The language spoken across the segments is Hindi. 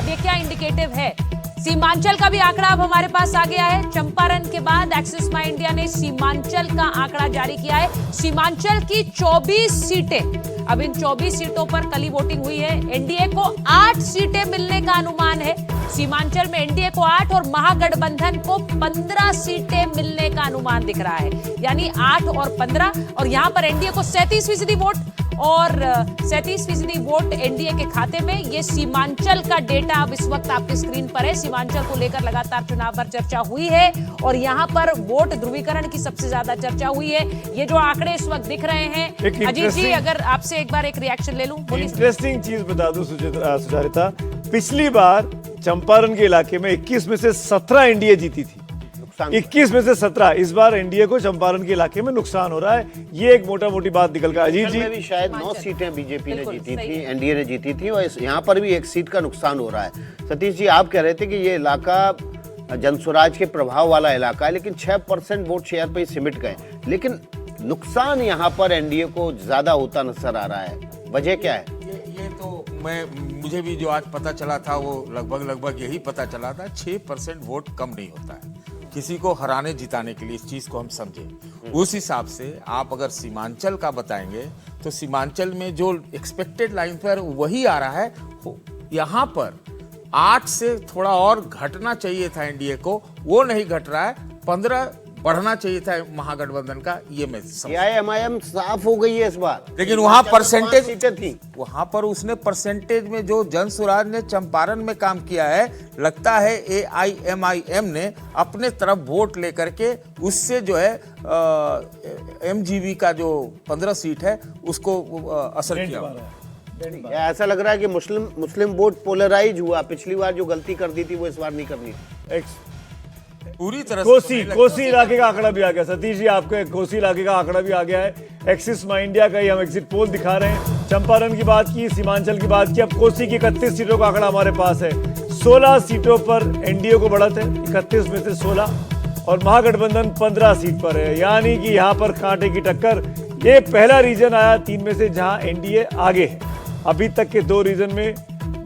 अब ये क्या इंडिकेटिव है? सीमांचल का भी आंकड़ा अब हमारे पास आ गया है। चंपारण के बाद एक्सिस माई इंडिया ने सीमांचल का आंकड़ा जारी किया है। सीमांचल की 24 सीटें, अब इन 24 सीटों पर कल ही वोटिंग हुई है। एनडीए को 8 सीटें मिलने का अनुमान है। सीमांचल में एनडीए को 8 और महागठबंधन को 15 सीटें मिलने का अनुमान दिख रहा है, यानी 8 और 15। और यहां पर एनडीए को 37% वोट और 37% वोट एनडीए के खाते में। ये सीमांचल का डेटा अब इस वक्त आपकी स्क्रीन पर है। सीमांचल को लेकर लगातार चुनाव पर चर्चा हुई है और यहां पर वोट ध्रुवीकरण की सबसे ज्यादा चर्चा हुई है। ये जो आंकड़े इस वक्त दिख रहे हैं, अजीत जी अगर आपसे एक बार एक रिएक्शन ले लूं। इंटरेस्टिंग चीज बता दूं सुचारिता, पिछली बार चंपारण के इलाके में 21 में से 17 एनडीए जीती थी, 21 में से 17। इस बार एनडीए को चंपारण के इलाके में नुकसान हो रहा है। ये एक मोटा मोटी बात निकल कर। अजीत जी भी शायद 9 सीटें बीजेपी ने जीती थी, एनडीए ने जीती थी और यहाँ पर भी 1 सीट का नुकसान हो रहा है। सतीश जी आप कह रहे थे कि ये इलाका जनस्वराज के प्रभाव वाला इलाका है, लेकिन 6% वोट शेयर पे सिमट गए, लेकिन नुकसान यहाँ पर एनडीए को ज्यादा होता नजर आ रहा है। वजह क्या है? ये तो मुझे भी जो आज पता चला था वो लगभग यही पता चला था। 6% वोट कम नहीं होता है किसी को हराने जिताने के लिए, इस चीज को हम समझें। उस हिसाब से आप अगर सीमांचल का बताएंगे तो सीमांचल में जो एक्सपेक्टेड लाइन पर वही आ रहा है। यहाँ पर 8 से थोड़ा और घटना चाहिए था एनडीए को, वो नहीं घट रहा है। 15 बढ़ना चाहिए था महागठबंधन का, ये मैं एमआईएम साफ हो गई है इस बार, लेकिन वहां परसेंटेज सीटें थी। वहां पर उसने परसेंटेज में जो जनसुराज ने चंपारण में काम किया है, लगता है एआईएमआईएम ने अपने तरफ वोट लेकर के उससे जो है एमजीबी का जो 15 सीट है उसको असर किया। ऐसा लग रहा है कि मुस्लिम वोट पोलराइज हुआ। पिछली बार जो गलती कर दी थी वो इस बार नहीं करनी थी। पूरी तरह कोसी इलाके का आंकड़ा भी आ गया। सतीश जी आपके कोसी इलाके का आंकड़ा भी आ गया है। एक्सिस माई इंडिया का ही हम एग्जिट पोल दिखा रहे हैं। चंपारण की बात की, सीमांचल की बात की, अब कोसी की 31 सीटों का आंकड़ा हमारे पास है। 16 सीटों पर एनडीए को बढ़त है, 31 में से 16, और महागठबंधन 15 सीट पर है, यानी कि यहाँ पर कांटे की टक्कर। ये पहला रीजन आया 3 में से जहां एनडीए आगे है। अभी तक के 2 रीजन में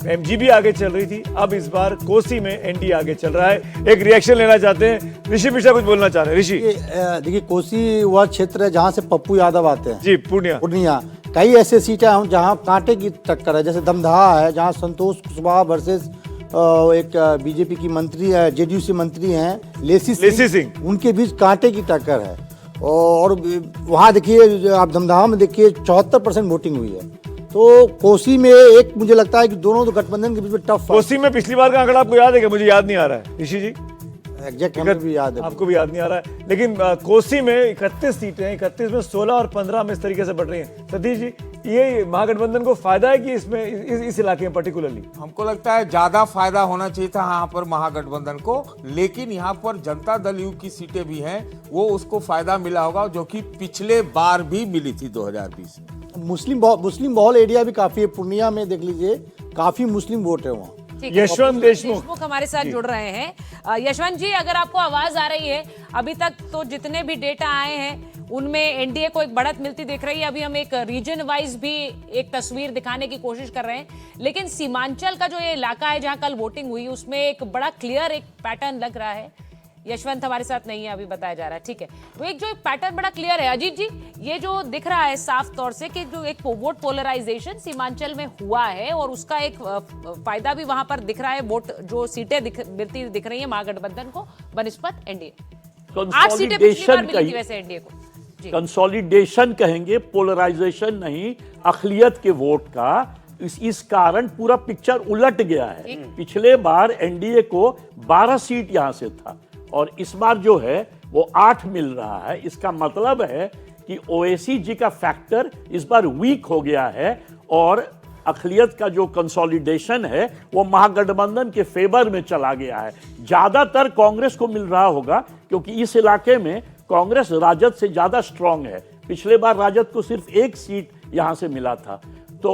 एमजीबी आगे चल रही थी, अब इस बार कोसी में एनडीए आगे चल रहा है। एक रिएक्शन लेना चाहते हैं, ऋषि मिश्रा कुछ बोलना चाह रहे हैं। ऋषि देखिए, कोसी वह क्षेत्र है जहां से पप्पू यादव आते हैं जी, पूर्णिया। कई ऐसे सीटें हैं जहां कांटे की टक्कर है, जैसे दमदहा है जहां संतोष कुशवाहा वर्सेस एक बीजेपी की मंत्री है, जेडीयू से मंत्री हैं लेसी सिंह, उनके बीच कांटे की टक्कर है। और वहाँ देखिए, आप दमदहा में देखिए 74% वोटिंग हुई है। तो कोसी में एक मुझे लगता है कि दोनों तो गठबंधन के बीच में टफ। कोसी में पिछली बार का आंकड़ा आपको याद है क्या? मुझे याद नहीं आ रहा है। ऋषि जी एग्जैक्ट भी याद है, आपको भी याद नहीं आ रहा है, लेकिन कोसी में 31 सीटें हैं, 31 में 16 और 15 में इस तरीके से बढ़ रही हैं। सतीश जी, ये महागठबंधन को फायदा है कि इसमें इस इलाके में पर्टिकुलरली? हमको लगता है ज्यादा फायदा होना चाहिए था यहाँ पर महागठबंधन को, लेकिन यहाँ पर जनता दल यू की सीटें भी हैं, वो उसको फायदा मिला होगा, जो कि पिछले बार भी मिली थी 2020 में। मुस्लिम बहुल एरिया भी काफी है। पूर्णिया में देख लीजिए, काफी मुस्लिम वोट है वहाँ। यशवंत देशमुख हमारे साथ जुड़ रहे हैं। यशवंत जी, अगर आपको आवाज आ रही है, अभी तक तो जितने भी डेटा आए हैं उनमें एनडीए को एक बढ़त मिलती दिख रही है। अभी हम एक रीजन वाइज भी एक तस्वीर दिखाने की कोशिश कर रहे हैं, लेकिन सीमांचल का जो ये इलाका है जहां कल वोटिंग हुई, उसमें एक बड़ा क्लियर एक पैटर्न लग रहा है। यशवंत हमारे साथ नहीं है, अभी बताया जा रहा है, ठीक है। तो एक जो एक पैटर्न बड़ा क्लियर है। अजीत जी, ये जो दिख रहा है साफ तौर से कि जो एक वोट पोलराइजेशन सीमांचल में हुआ है और उसका एक फायदा भी वहां पर दिख रहा है। वोट जो सीटें मिलती दिख रही है महागठबंधन को बनिस्बत एनडीए। 8 सीटें पिछली बार मिली थी वैसे एनडीए को। कंसोलिडेशन कहेंगे, पोलराइजेशन नहीं, अखिलियत के वोट का। इस कारण पूरा पिक्चर उलट गया है। पिछले बार एनडीए को 12 सीट यहां से था और इस बार जो है वो 8 मिल रहा है। इसका मतलब है कि ओवैसी जी का फैक्टर इस बार वीक हो गया है और अखिलियत का जो कंसोलिडेशन है वो महागठबंधन के फेवर में चला गया है। ज्यादातर कांग्रेस को मिल रहा होगा क्योंकि इस इलाके में कांग्रेस राजद से ज्यादा स्ट्रांग है। पिछले बार राजद को सिर्फ 1 सीट यहां से मिला था। तो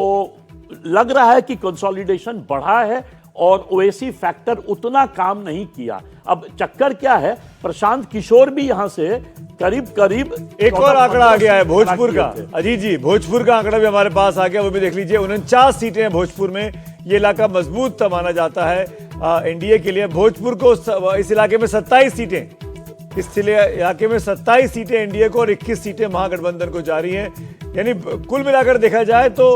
लग रहा है कि कंसोलिडेशन बढ़ा है और ओवैसी फैक्टर उतना काम नहीं किया। अब चक्कर क्या है, प्रशांत किशोर भी यहां से करीब एक और आंकड़ा आ गया है भोजपुर का। अजीत जी, भोजपुर का आंकड़ा भी हमारे पास आ गया, वो भी देख लीजिए। 49 सीटें हैं भोजपुर में, ये इलाका मजबूत माना जाता है एनडीए के लिए। भोजपुर को इस इलाके में 27 सीटें, इस इलाके में 27 सीटें एनडीए को और 21 सीटें महागठबंधन को जारी हैं। यानी कुल मिलाकर देखा जाए तो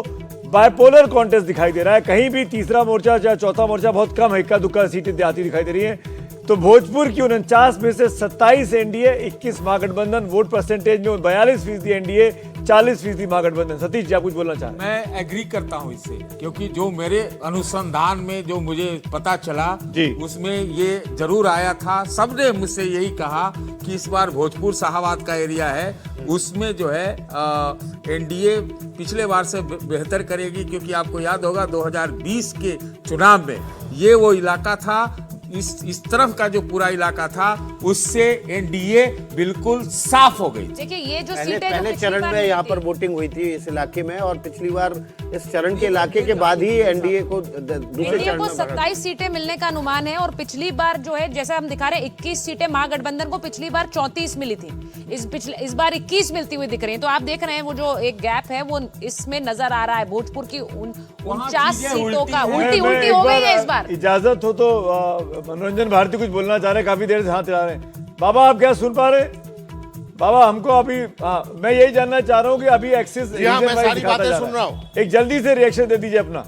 बायपोलर कॉन्टेस्ट दिखाई दे रहा है। कहीं भी तीसरा मोर्चा या चौथा मोर्चा बहुत कम है, इक्का दुक्का सीटें आती दिखाई दे रही हैं। तो भोजपुर की 49 में से 27 एनडीए, 21 महागठबंधन। वोट परसेंटेज में 42% एनडीए, 40% महागठबंधन। सतीश जी, आप कुछ बोलना चाह रहे हैं? मैं एग्री करता हूं इससे, क्योंकि जो मेरे अनुसंधान में जो मुझे पता चला जी। उसमें ये जरूर आया था। सबने मुझसे यही कहा कि इस बार भोजपुर शाहाबाद का एरिया है, उसमें जो है एनडीए पिछले बार से बेहतर करेगी, क्योंकि आपको याद होगा 2020 के चुनाव में ये वो इलाका था, इस तरफ का जो पूरा इलाका था उससे एनडीए बिल्कुल साफ हो गई। देखिए ये जो पहले सीटें जो पहले पिछली चरण बार में यहाँ मिली पर थी, वोटिंग हुई थी इस इलाके में, और पिछली बार इस चरण के इलाके के बाद ही एनडीए को दूसरे एनडीए चरण को में बढ़ा। 27 सीटें मिलने का अनुमान है। और पिछली बार जो है, जैसे हम दिखा रहे हैं, 21 सीटें महागठबंधन को पिछली बार 34 मिली थी, इस बार 21 मिलती हुई दिख रही है। तो आप देख रहे हैं वो जो एक गैप है वो इसमें नजर आ रहा है। भोजपुर की 49 सीटों का उल्टी मैं उल्टी एक हो गई है इस बार। इजाजत हो तो मनोरंजन भारती कुछ बोलना चाह रहे हैं, काफी देर से हाथ हिला रहे हैं। बाबा, आप क्या सुन पा रहे हैं? बाबा, हमको अभी मैं यही जानना चाह रहा हूँ कि अभी एक्सिस जी हाँ, मैं सारी बातें सुन रहा हूँ। एक जल्दी से रिएक्शन दे दीजिए अपना,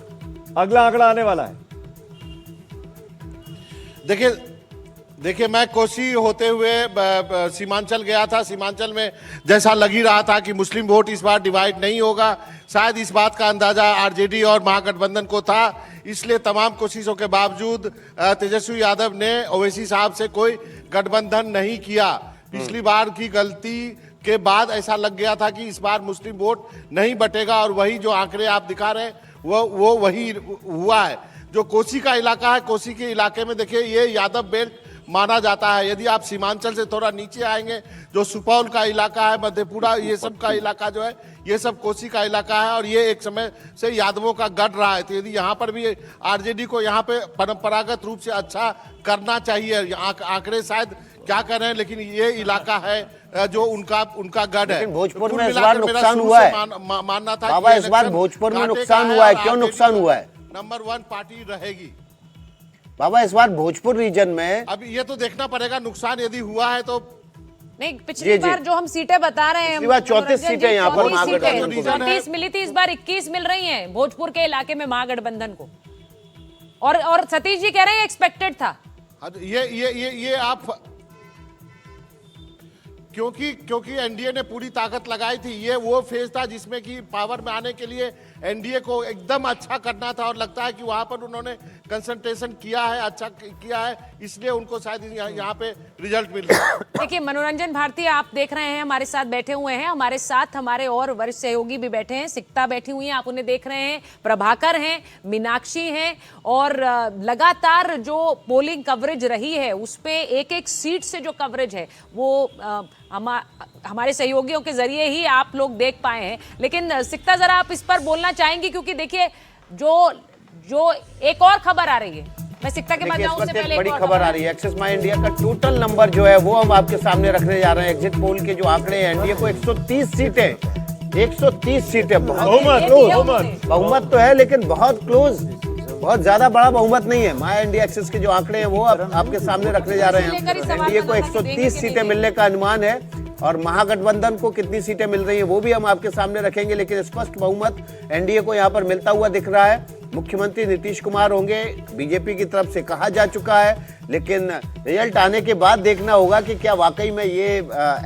अगला आंकड़ा आने वाला है। देखिए मैं कोसी होते हुए सीमांचल गया था। सीमांचल में जैसा लग ही रहा था कि मुस्लिम वोट इस बार डिवाइड नहीं होगा। शायद इस बात का अंदाजा आरजेडी और महागठबंधन को था, इसलिए तमाम कोशिशों के बावजूद तेजस्वी यादव ने ओवैसी साहब से कोई गठबंधन नहीं किया। पिछली बार की गलती के बाद ऐसा लग गया था कि इस बार मुस्लिम वोट नहीं बटेगा, और वही जो आंकड़े आप दिखा रहे हैं वो वही हुआ है। जो कोसी का इलाका है, कोसी के इलाके में देखिए ये यादव बेल्ट माना जाता है। यदि आप सीमांचल से थोड़ा नीचे आएंगे, जो सुपौल का इलाका है, मधेपुरा, ये सब का इलाका जो है, ये सब कोसी का इलाका है, और ये एक समय से यादवों का गढ़ रहा है। तो यदि यहाँ पर भी आरजेडी को यहाँ पे परंपरागत रूप से अच्छा करना चाहिए। आंकड़े शायद क्या कर रहे हैं, लेकिन ये इलाका है जो उनका गढ़ है। लेकिन भोजपुर कुल में इस मिलाकर बार मेरा नुकसान शुरू हुआ से है। मानना था बाबा, कि इस बार इलेक्शन भोजपुर में कांटे नुकसान का हुआ है। और क्यों आरजेडी नुकसान हुआ है? नंबर 1 पार्टी रहेगी। बाबा, इस बार भोजपुर रीजन में अब ये तो देखना पड़ेगा, नुकसान यदि हुआ है तो। नहीं, पिछली बार जो हम सीटें बता रहे हैं, पिछली बार 34 सीटें यहाँ पर 34 महागठबंधन को। 34 मिली थी, इस बार 21 मिल रही हैं भोजपुर के इलाके में महागठबंधन को। और सतीश जी कह रहे हैं एक्सपेक्टेड था। ये आप क्योंकि एनडीए ने पूरी ताकत लगाई थी। ये वो फेज था जिसमें कि पावर में आने के लिए एनडीए को एकदम अच्छा करना था, और लगता है कि वहां पर उन्होंने कंसंट्रेशन किया है, अच्छा किया है, इसलिए उनको शायद यहाँ पे रिजल्ट मिल रहा है। देखिए, मनोरंजन भारती आप देख रहे हैं, हमारे साथ बैठे हुए हैं। हमारे साथ हमारे और वरिष्ठ सहयोगी भी बैठे हैं। सिक्ता बैठी हुई हैं, आप उन्हें देख रहे हैं। प्रभाकर हैं, मीनाक्षी हैं, और लगातार जो पोलिंग कवरेज रही है उस पे एक एक सीट से जो कवरेज है वो हमारे सहयोगियों के जरिए ही आप लोग देख पाए हैं। लेकिन सिक्ता, जरा आप इस पर बोलना चाहेंगे, क्योंकि देखिए जो एक और खबर आ रही है, मैं सिक्ता के पास देखिए, जाऊं इस उससे वक्त पहले एक एक बड़ी और खबर आ रही है। एक्सिस माई इंडिया का टोटल नंबर जो है वो हम आपके सामने रखने जा रहे हैं। एग्जिट पोल के जो आंकड़े हैं, एनडीए को 130 सीटें, 130 सीटें, बहुमत तो है, लेकिन बहुत क्लोज, बहुत ज्यादा बड़ा बहुमत नहीं है। माई इंडिया एक्सिस के जो आंकड़े हैं वो आपके सामने रखने जा रहे हैं। एनडीए को 130 सीटें मिलने का अनुमान है, और महागठबंधन को कितनी सीटें मिल रही हैं वो भी हम आपके सामने रखेंगे। लेकिन स्पष्ट बहुमत एनडीए को यहाँ पर मिलता हुआ दिख रहा है। मुख्यमंत्री नीतीश कुमार होंगे, बीजेपी की तरफ से कहा जा चुका है, लेकिन रिजल्ट आने के बाद देखना होगा कि क्या वाकई में ये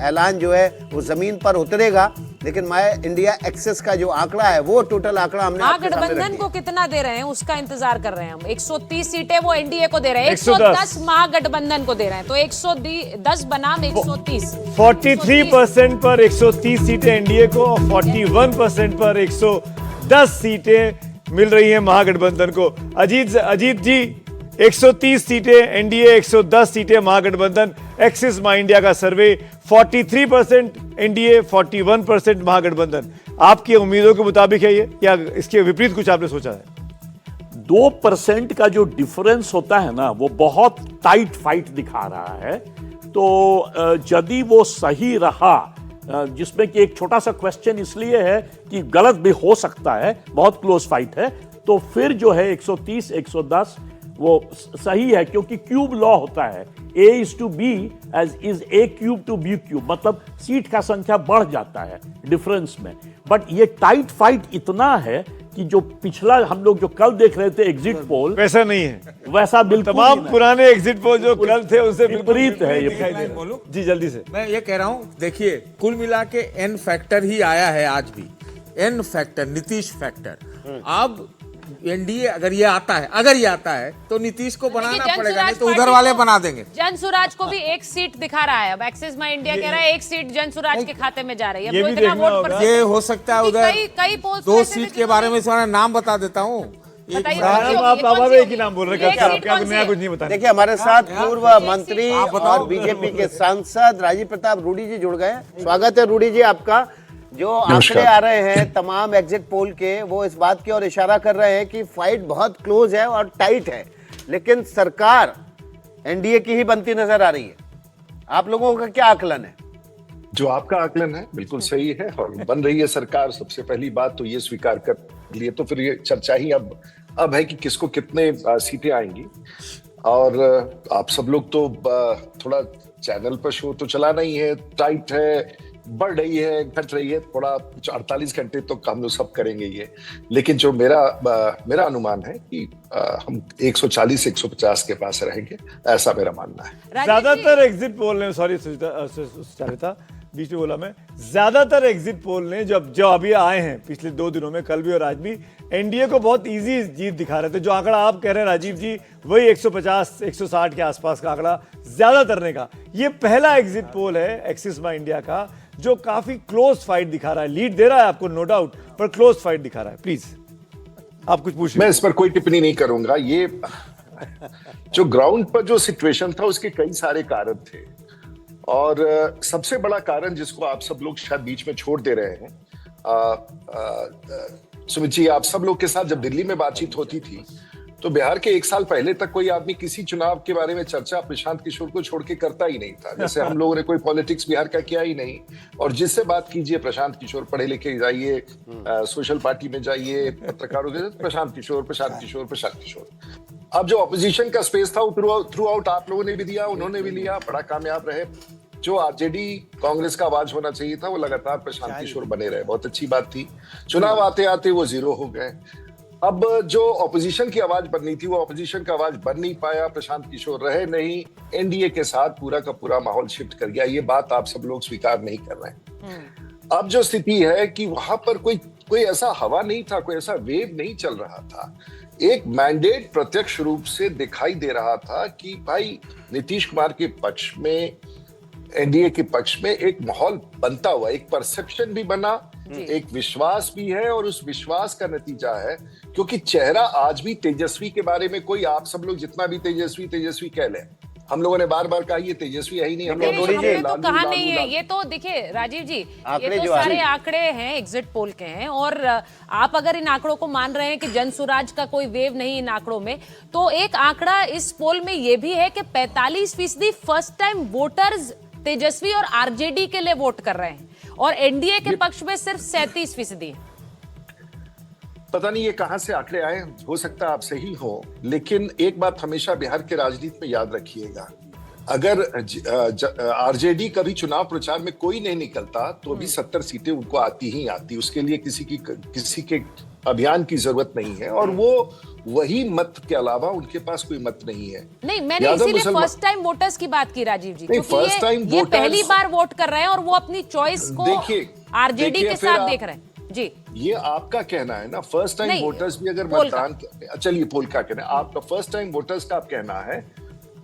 ऐलान जो है वो जमीन पर उतरेगा। लेकिन माय इंडिया एक्सेस का जो आंकड़ा है वो टोटल आंकड़ा हमने महागठबंधन को कितना दे रहे हैं उसका इंतजार कर रहे हैं हम। 130 सीटें वो एनडीए को दे रहे हैं, 110 महागठबंधन को दे रहे हैं, तो 110 बनाम 130, 43% पर 130 सीटें एनडीए को और 41% पर 110 सीटें मिल रही हैं महागठबंधन को। अजीत जी, 130 सीटें एनडीए, 110 सीटें महागठबंधन। एक्सिस माई इंडिया का सर्वे 43% एनडीए, 41% महागठबंधन। आपकी उम्मीदों के मुताबिक है ये, या इसके विपरीत कुछ आपने सोचा है? 2% का जो डिफरेंस होता है ना, वो बहुत टाइट फाइट दिखा रहा है। तो यदि वो सही रहा, जिसमें कि एक छोटा सा क्वेश्चन इसलिए है कि गलत भी हो सकता है, बहुत क्लोज फाइट है, तो फिर जो है 130 110 वो सही है, क्योंकि क्यूब लॉ होता है, A/B is A³ to B³, मतलब सीट का संख्या बढ़ जाता है डिफरेंस में। बट ये टाइट फाइट इतना है कि जो पिछला हम लोग जो कल देख रहे थे एग्जिट पोल, वैसा नहीं है। वैसा बिल्कुल तमाम नहीं है। पुराने एग्जिट पोल जो कल थे उससे बिल्कुल विपरीत है ये। दिखाई दे रहा है। बोलूं? जी जल्दी से। मैं ये कह रहा हूं, देखिए कुल मिला के एन फैक्टर ही आया है आज भी, एन फैक्टर, नीतीश फैक्टर। अब एनडीए अगर ये आता है तो नीतीश को बनाना पड़ेगा, नहीं तो उधर वाले बना देंगे। जनसुराज को भी एक सीट दिखा रहा है। अब एक्सिस माई इंडिया कह रहा है एक सीट जनसुराज के खाते में जा रही है। ये अब भी वो इतना देखना वोट होगा। पर ये हो सकता है उधर कई पोस्ट दो सीट के बारे में सारा नाम बता देता हूँ। बताइए, आप एक ही नाम बोल रहे हैं, क्या नया कुछ नहीं बता। देखिए हमारे साथ पूर्व मंत्री आप बताओ। और बीजेपी के सांसद राजीव प्रताप रूडी जी जुड़ गए। स्वागत है रूडी जी आपका। जो आंकड़े आ रहे हैं तमाम एग्जिट पोल के, वो इस बात की ओर इशारा कर रहे हैं कि फाइट बहुत क्लोज है और टाइट है, लेकिन सरकार एनडीए की ही बनती नजर आ रही है। आप लोगों का क्या आकलन है? जो आपका आकलन है बिल्कुल सही है, और बन रही है सरकार। सबसे पहली बात तो ये स्वीकार कर लिए, तो फिर ये चर्चा ही अब है कि किसको कितने सीटें आएंगी। और आप सब लोग तो थोड़ा चैनल पर शो तो चलाना ही है, टाइट है, बढ़ रही है, घट रही है, थोड़ा 48 घंटे तो हम लोग सब करेंगे ये। लेकिन जो मेरा अनुमान है कि हम 140-150 के पास रहेंगे, ऐसा मेरा मानना है। ज्यादातर एग्जिट पोल ने, सॉरी सुचारिता बीच में बोला मैं, ज्यादातर एग्जिट पोल ने जो अभी आए हैं पिछले 2 दिनों में, कल भी और आज भी, एनडीए को बहुत इजी जीत दिखा रहे थे। जो आंकड़ा आप कह रहे हैं राजीव जी, वही 150-160 के आसपास का आंकड़ा ज्यादातर का। ये पहला एग्जिट पोल है एक्सिस माई इंडिया का जो काफी क्लोज फाइट दिखा रहा है। लीड दे रहा है आपको नो डाउट, पर क्लोज फाइट दिखा रहा है। प्लीज आप कुछ पूछिए। मैं इस पर कोई टिप्पणी नहीं करूंगा। ये जो ग्राउंड पर जो सिचुएशन था उसके कई सारे कारण थे, और सबसे बड़ा कारण जिसको आप सब लोग शायद बीच में छोड़ दे रहे हैं, सुमित जी, आप सब लोग के साथ जब दिल्ली में बातचीत होती थी तो बिहार के 1 साल पहले तक कोई आदमी किसी चुनाव के बारे में चर्चा प्रशांत किशोर को छोड़ के करता ही नहीं था। जैसे हम लोगों ने कोई पॉलिटिक्स बिहार का किया ही नहीं, और जिससे बात कीजिए प्रशांत किशोर, पढ़े लिखे जाइए, सोशल पार्टी में जाइए, पत्रकारों के प्रशांत किशोर। अब जो ऑपोजिशन का स्पेस था वो थ्रू आउट आप लोगों ने भी दिया, उन्होंने भी लिया, बड़ा कामयाब रहे। जो आरजेडी कांग्रेस का आवाज होना चाहिए था वो लगातार प्रशांत किशोर बने रहे, बहुत अच्छी बात थी। चुनाव आते आते वो 0 हो गए। अब जो ऑपोजिशन की आवाज बननी थी वो ऑपोजिशन का आवाज बन नहीं पाया, प्रशांत किशोर रहे नहीं, एनडीए के साथ पूरा का पूरा माहौल शिफ्ट कर गया। ये बात आप सब लोग स्वीकार नहीं कर रहे हैं। अब जो स्थिति है कि वहां पर कोई ऐसा हवा नहीं था, कोई ऐसा वेव नहीं चल रहा था। एक मैंडेट प्रत्यक्ष रूप से दिखाई दे रहा था कि भाई नीतीश कुमार के पक्ष में, एनडीए के पक्ष में एक माहौल बनता हुआ, एक परसेप्शन भी बना, एक विश्वास भी है, और उस विश्वास का नतीजा है क्योंकि चेहरा आज भी तेजस्वी के बारे में कोई, आप सब लोग जितना भी तेजस्वी कह लें, हम लोगों ने बार बार कहा ये तेजस्वी है ही नहीं। हमने तो कहा नहीं है। ये तो देखिए राजीव जी, ये तो सारे आंकड़े हैं, एग्जिट पोल के हैं, और आप अगर इन आंकड़ों को मान रहे हैं कि जनसुराज का कोई वेव नहीं इन आंकड़ों में, तो एक आंकड़ा इस पोल में ये भी है कि 45% फर्स्ट टाइम वोटर्स तेजस्वी और आरजेडी के लिए वोट कर रहे हैं, और एनडीए के पक्ष में सिर्फ 37%। पता नहीं ये कहां से आंकड़े आए, हो सकता है आप सही हो, लेकिन एक बात हमेशा बिहार के राजनीति में याद रखिएगा, अगर आरजेडी कभी चुनाव प्रचार में कोई नहीं निकलता तो अभी 70 सीटें उनको आती ही आती। उसके लिए किसी के अभियान की जरूरत नहीं है, और वो वही मत के अलावा उनके पास कोई मत नहीं है। नहीं, मैंने इसीलिए फर्स्ट टाइम वोटर्स की बात की राजीव जी, क्योंकि फर्स्ट टाइम ये पहली बार वोट कर रहे हैं और वो अपनी चॉइस को आरजेडी के साथ देख रहे हैं। जी, ये आपका कहना है ना, फर्स्ट टाइम वोटर्स भी अगर मतदान, चलिए पोल का कहना है आपका, फर्स्ट टाइम वोटर्स का आप कहना है।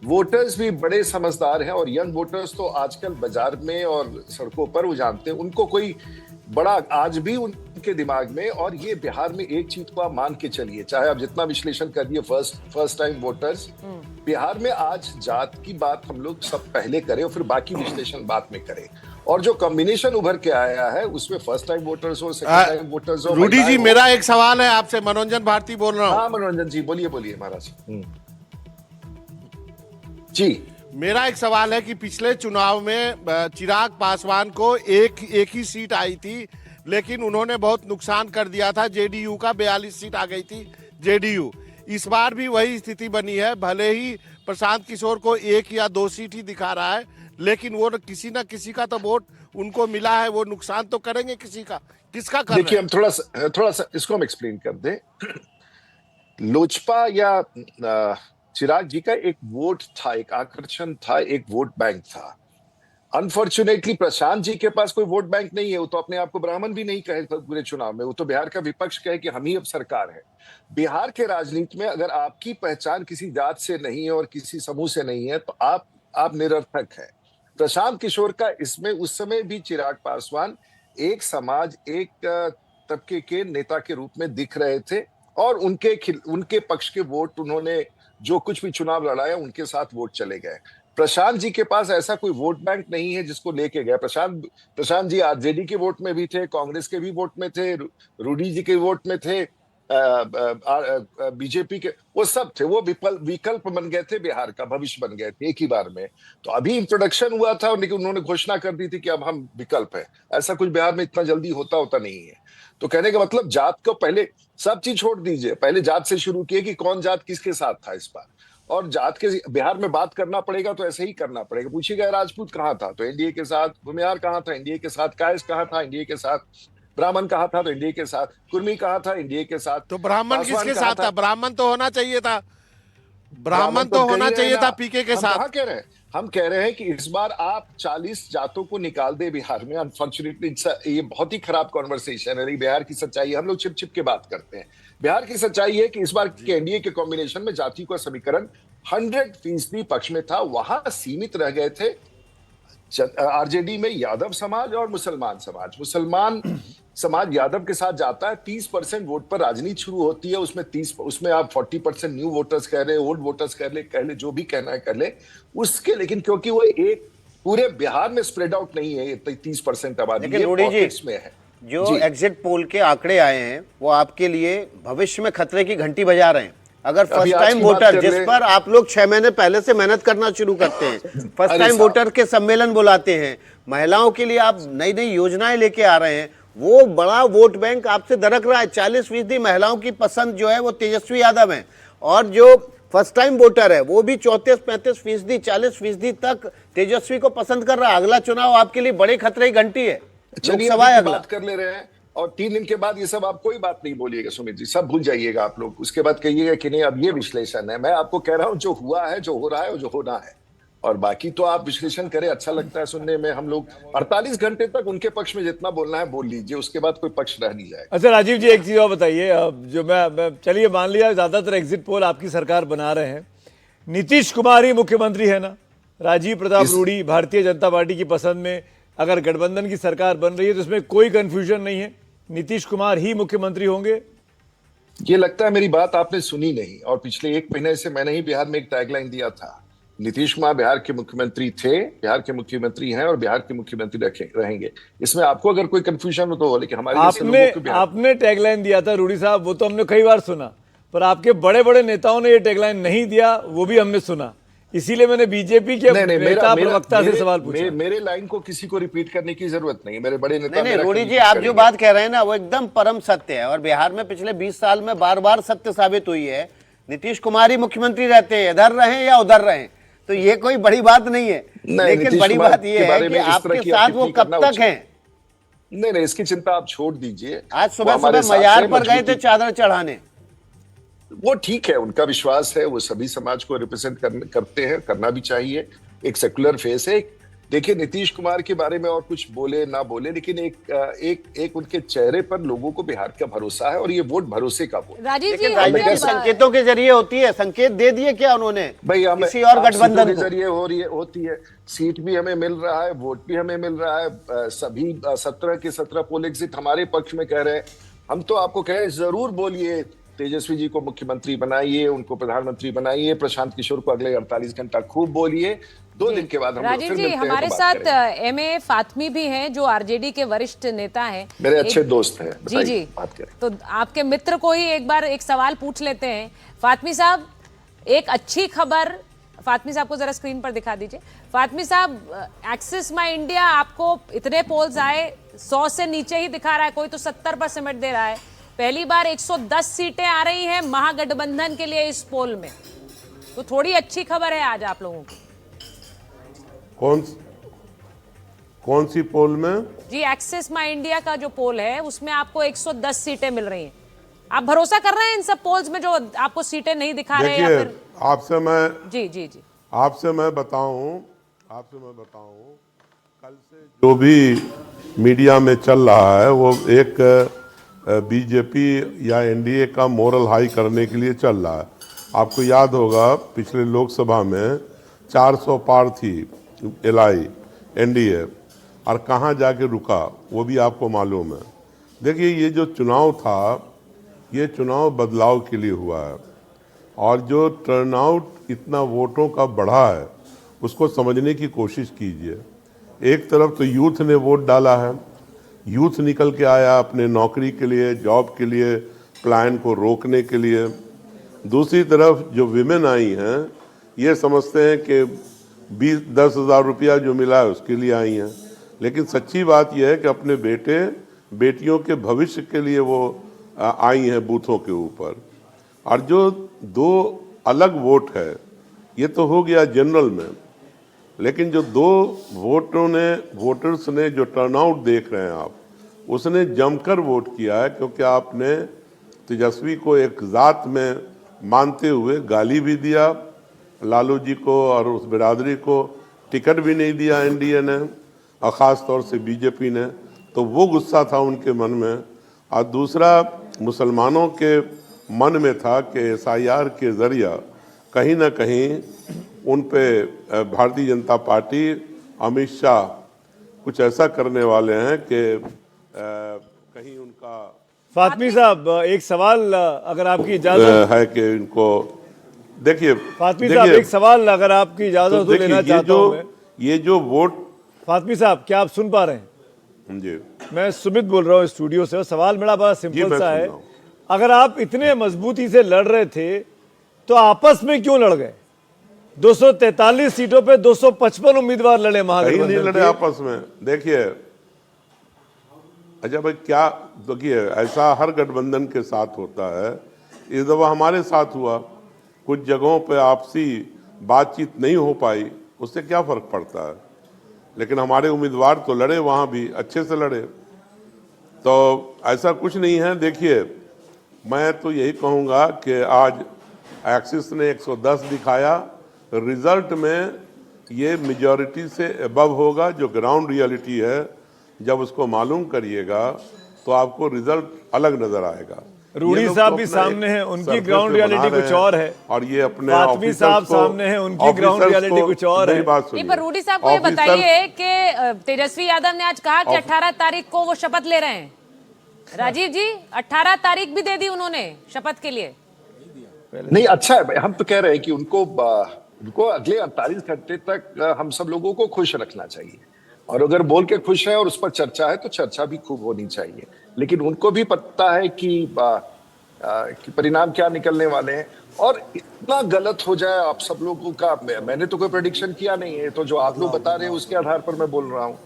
वोटर्स भी बड़े समझदार हैं, और यंग वोटर्स तो आजकल बाजार में और सड़कों पर वो जानते हैं, उनको कोई बड़ा आज भी उनके दिमाग में। और ये बिहार में एक चीज को आप मान के चलिए, चाहे आप जितना विश्लेषण कर दिए, फर्स्ट टाइम वोटर्स बिहार में आज जात की बात हम लोग सब पहले करें और फिर बाकी विश्लेषण बाद में करें। और जो कॉम्बिनेशन उभर के आया है उसमें फर्स्ट टाइम वोटर्स हो, सेकंड टाइम वोटर्स हो। रूडी जी, मेरा एक सवाल है आपसे, मनोरंजन भारती बोल रहा हूँ। हाँ मनोरंजन जी, बोलिए महाराज जी। मेरा एक सवाल है कि पिछले चुनाव में चिराग पासवान को एक ही सीट आई थी, लेकिन उन्होंने बहुत नुकसान कर दिया था। जेडीयू का 42 सीट आ गई थी, जेडीयू। इस बार भी वही स्थिति बनी है, भले ही प्रशांत किशोर को 1 या 2 सीट ही दिखा रहा है, लेकिन वो ना किसी का तो वोट उनको मिला है, वो नुकसान तो करेंगे किसी का, किसका कर देखिए हम थोड़ा सा इसको हम एक्सप्लेन कर दें। लोजपा या चिराग जी का एक वोट था, एक आकर्षण था, एक वोट बैंक था। अनफॉर्चुनेटली प्रशांत जी के पास कोई वोट बैंक नहीं है। वो तो अपने आप को ब्राह्मण भी नहीं कहे पूरे चुनाव में, वो तो बिहार का विपक्ष कहे कि हम ही अब सरकार है। बिहार के राजनीति में अगर आपकी पहचान किसी जात से नहीं है और किसी समूह से नहीं है तो आप निरर्थक है। प्रशांत किशोर का इसमें उस समय भी चिराग पासवान एक समाज, एक तबके के नेता के रूप में दिख रहे थे और उनके पक्ष के वोट, उन्होंने जो कुछ भी चुनाव लड़ाया उनके साथ वोट चले गए। प्रशांत जी के पास ऐसा कोई वोट बैंक नहीं है जिसको लेके गए। प्रशांत जी आरजेडी के वोट में भी थे, कांग्रेस के भी वोट में थे, रूडी जी के वोट में थे, बीजेपी के, वो सब थे। वो विकल्प बन गए थे, बिहार का भविष्य बन गए थे एक ही बार में। तो अभी इंट्रोडक्शन हुआ था, लेकिन उन्होंने घोषणा कर दी थी कि अब हम विकल्प है। ऐसा कुछ बिहार में इतना जल्दी होता नहीं है। तो कहने का मतलब जात को पहले सब चीज छोड़ दीजिए, पहले जात से शुरू किए कि कौन जात किसके साथ था इस बार। और जात के बिहार में बात करना पड़ेगा तो ऐसे ही करना पड़ेगा। पूछिएगा राजपूत कहाँ था तो एनडीए के साथ, भूमिहार कहाँ था एनडीए के साथ, कायस कहाँ था एनडीए के साथ, ब्राह्मण कहाँ था तो एनडीए के साथ, कुर्मी कहाँ था एनडीए के साथ। तो ब्राह्मण किसके साथ था? ब्राह्मण तो होना चाहिए था, ब्राह्मण तो होना चाहिए था पीके के साथ। हम कह रहे हैं कि इस बार आप 40 जातों को निकाल दे बिहार में। अनफॉर्चुनेटली ये बहुत ही खराब कॉन्वर्सेशन है। बिहार की सच्चाई, हम लोग छिप के बात करते हैं। बिहार की सच्चाई है कि इस बार के एनडीए के कॉम्बिनेशन में जाति का समीकरण 100% पक्ष में था। वहां सीमित रह गए थे आरजेडी में यादव समाज और मुसलमान समाज। मुसलमान समाज यादव के साथ जाता है, 30% वोट पर राजनीति शुरू होती है। उसमें आप 40% न्यू वोटर्स कह रहे, ओल्ड वोटर्स कह ले, जो भी कहना है कर ले उसके। लेकिन क्योंकि वो एक पूरे बिहार में स्प्रेड आउट नहीं है, 30% आबादी में है। जो एग्जिट पोल के आंकड़े आए हैं वो आपके लिए भविष्य में खतरे की घंटी बजा रहे हैं। अगर फर्स्ट टाइम वोटर, जिस पर आप लोग 6 महीने पहले से मेहनत करना शुरू करते हैं, फर्स्ट टाइम वोटर के सम्मेलन बुलाते हैं, महिलाओं के लिए आप नई नई योजनाएं लेके आ रहे हैं, वो बड़ा वोट बैंक आपसे दरक रहा है। 40% महिलाओं की पसंद जो है वो तेजस्वी यादव है, और जो फर्स्ट टाइम वोटर है वो भी 34-35%, 40% तक तेजस्वी को पसंद कर रहा है। अगला चुनाव आपके लिए बड़े खतरे की घंटी है। लोकसभा बात कर ले रहे हैं और 3 दिन के बाद ये सब आप कोई बात नहीं बोलिएगा सुमित जी, सब भूल जाइएगा आप लोग। उसके बाद कहिएगा कि नहीं अब ये विश्लेषण है। मैं आपको कह रहा हूं जो हुआ है, जो हो रहा है और जो होना है, और बाकी तो आप विश्लेषण करें, अच्छा लगता है सुनने में। हम लोग 48 घंटे तक उनके पक्ष में जितना बोलना है बोल लीजिए, उसके बाद कोई पक्ष रह नहीं जाएगा। अच्छा राजीव जी, एक चीज और बताइए। जो मैं चलिए मान लिया ज्यादातर एग्जिट पोल आपकी सरकार बना रहे हैं, नीतीश कुमार ही मुख्यमंत्री है ना, राजीव प्रताप रूडी भारतीय जनता पार्टी की पसंद में अगर गठबंधन की सरकार बन रही है तो इसमें कोई कंफ्यूजन नहीं है, नीतीश कुमार ही मुख्यमंत्री होंगे। ये लगता है मेरी बात आपने सुनी नहीं, और पिछले 1 महीने से मैंने ही बिहार में एक टैगलाइन दिया था, नीतीश कुमार बिहार के मुख्यमंत्री थे, बिहार के मुख्यमंत्री हैं और बिहार के मुख्यमंत्री रहेंगे। इसमें आपको अगर कोई कंफ्यूजन हो तो, लेकिन हमारे आपने टैगलाइन दिया था रूडी साहब, वो तो हमने कई बार सुना, पर आपके बड़े बड़े नेताओं ने ये टैगलाइन नहीं दिया, वो भी हमने सुना। इसीलिए मैंने बीजेपी के नेता प्रवक्ता से सवाल पूछा। मेरे लाइन को किसी को रिपीट करने की जरूरत नहीं है। मेरे बड़े नेता नहीं, रूडी जी आप जो बात कह रहे हैं ना वो एकदम परम सत्य है, और बिहार में पिछले 20 साल में बार बार सत्य साबित हुई है। नीतीश कुमार ही मुख्यमंत्री रहते हैं, इधर रहें या उधर रहें, तो ये कोई बड़ी बात नहीं है। लेकिन बड़ी बात ये है कि आपके साथ वो कब तक हैं? नहीं, इसकी चिंता आप छोड़ दीजिए। आज सुबह मजार पर गए थे चादर चढ़ाने। वो ठीक है, उनका विश्वास है, वो सभी समाज को रिप्रेजेंट करते हैं, करना भी चाहिए। एक सेक्युलर फेस है। देखिए नीतीश कुमार के बारे में और कुछ बोले ना बोले, लेकिन एक उनके चेहरे पर लोगों को बिहार का भरोसा है, और ये वोट भरोसे का वोट। लेकिन राजनीति संकेतों के जरिए होती है, संकेत दे दिए क्या उन्होंने भाई हमें किसी और गठबंधन के जरिए होती है। सीट भी हमें मिल रहा है, वोट भी हमें मिल रहा है। सभी 17 के 17 पोल एग्जिट हमारे पक्ष में कह रहे हैं। हम तो आपको कह रहे हैं जरूर बोलिए, तेजस्वी जी को मुख्यमंत्री बनाइए, उनको प्रधानमंत्री बनाइए, प्रशांत किशोर को अगले 48 घंटा खूब बोलिए। 2 दिन के बाद हम राजीव जी हमारे साथ एमए फातमी भी हैं जो आरजेडी के वरिष्ठ नेता हैं, मेरे अच्छे दोस्त हैं। जी बात करें तो आपके मित्र को ही एक बार एक सवाल पूछ लेते हैं। फातमी साहब, एक अच्छी खबर, फातमी साहब को जरा स्क्रीन पर दिखा दीजिए। फातमी साहब, एक्सिस माई इंडिया आपको इतने पोल्स आए, 100 से नीचे ही दिखा रहा है, कोई तो 70 पर सिमट दे रहा है। पहली बार 110 सीटें आ रही हैं महागठबंधन के लिए इस पोल में, तो थोड़ी अच्छी खबर है आज आप लोगों की। कौन सी पोल में? जी, एक्सिस माई इंडिया का जो पोल है उसमें आपको 110 सीटें मिल रही हैं। आप भरोसा कर रहे हैं इन सब पोल्स में जो आपको सीटें नहीं दिखा रहे हैं या देखिए, फिर? आपसे मैं जी आपसे मैं बताऊं, कल से जो भी मीडिया में चल रहा है वो एक बीजेपी या एनडीए का मोरल हाई करने के लिए चल रहा है। आपको याद होगा पिछले लोकसभा में 400 पार थी एलआई एनडीए, और कहाँ जाके रुका वो भी आपको मालूम है। देखिए, ये जो चुनाव था ये चुनाव बदलाव के लिए हुआ है, और जो टर्नआउट इतना वोटों का बढ़ा है उसको समझने की कोशिश कीजिए। एक तरफ तो यूथ ने वोट डाला है, यूथ निकल के आया अपने नौकरी के लिए, जॉब के लिए, प्लान को रोकने के लिए। दूसरी तरफ जो विमेन आई हैं ये समझते हैं कि 20-10 हज़ार रुपया जो मिला है उसके लिए आई हैं, लेकिन सच्ची बात यह है कि अपने बेटे बेटियों के भविष्य के लिए वो आई हैं बूथों के ऊपर। और जो दो अलग वोट है ये तो हो गया जनरल में, लेकिन जो दो वोटर्स ने जो टर्नआउट देख रहे हैं आप, उसने जमकर वोट किया है, क्योंकि आपने तेजस्वी को एक जात में मानते हुए गाली भी दिया, लालू जी को और उस बिरादरी को टिकट भी नहीं दिया एनडीए ने, और ख़ास तौर से बीजेपी ने, तो वो गुस्सा था उनके मन में। और दूसरा मुसलमानों के मन में था कि एसआईआर के ज़रिया कहीं ना कहीं उन पे भारतीय जनता पार्टी, अमित शाह कुछ ऐसा करने वाले हैं कि कहीं उनका। फातमी साहब, एक सवाल अगर आपकी इजाजत है कि इनको देखिए, फातमी साहब एक सवाल अगर आपकी इजाजत तो लेना चाहता हूं मैं। ये जो वोट, फातमी साहब क्या आप सुन पा रहे हैं? जी, मैं सुमित बोल रहा हूँ स्टूडियो से। सवाल मेरा बड़ा सिंपल सा है, अगर आप इतने मजबूती से लड़ रहे थे तो आपस में क्यों लड़ गए? 243 सीटों पे 255 उम्मीदवार लड़े महागठबंधन नहीं लड़े आपस में। देखिए, अच्छा भाई, क्या देखिए, ऐसा हर गठबंधन के साथ होता है, इस दफा हमारे साथ हुआ। कुछ जगहों पे आपसी बातचीत नहीं हो पाई, उससे क्या फर्क पड़ता है, लेकिन हमारे उम्मीदवार तो लड़े, वहां भी अच्छे से लड़े, तो ऐसा कुछ नहीं है। देखिए, मैं तो यही कहूँगा कि आज एक्सिस ने 110 दिखाया, रिजल्ट में ये मेजॉरिटी से अबव होगा। जो ग्राउंड रियलिटी है जब उसको मालूम करिएगा तो आपको रिजल्ट अलग नजर आएगा। रूडी साहब भी सामने हैं, उनकी ग्राउंड रियलिटी कुछ और है, और ये अपने फातमी साहब सामने हैं, उनकी ग्राउंड रियलिटी कुछ और है। नहीं, पर रूडी साहब को ये बताइए कि तेजस्वी यादव ने आज कहा कि 18 तारीख को वो शपथ ले रहे हैं। राजीव जी, 18 तारीख भी दे दी उन्होंने शपथ के लिए। नहीं, अच्छा है, हम तो कह रहे हैं कि उनको अगले 48 घंटे तक हम सब लोगों को खुश रखना चाहिए, और अगर बोल के खुश है और उस पर चर्चा है तो चर्चा भी खूब होनी चाहिए। लेकिन उनको भी पता है कि परिणाम क्या निकलने वाले हैं, और इतना गलत हो जाए आप सब लोगों का, मैंने तो कोई प्रेडिक्शन किया नहीं है, तो जो आप लोग बता रहे हैं उसके आधार पर मैं बोल रहा हूँ।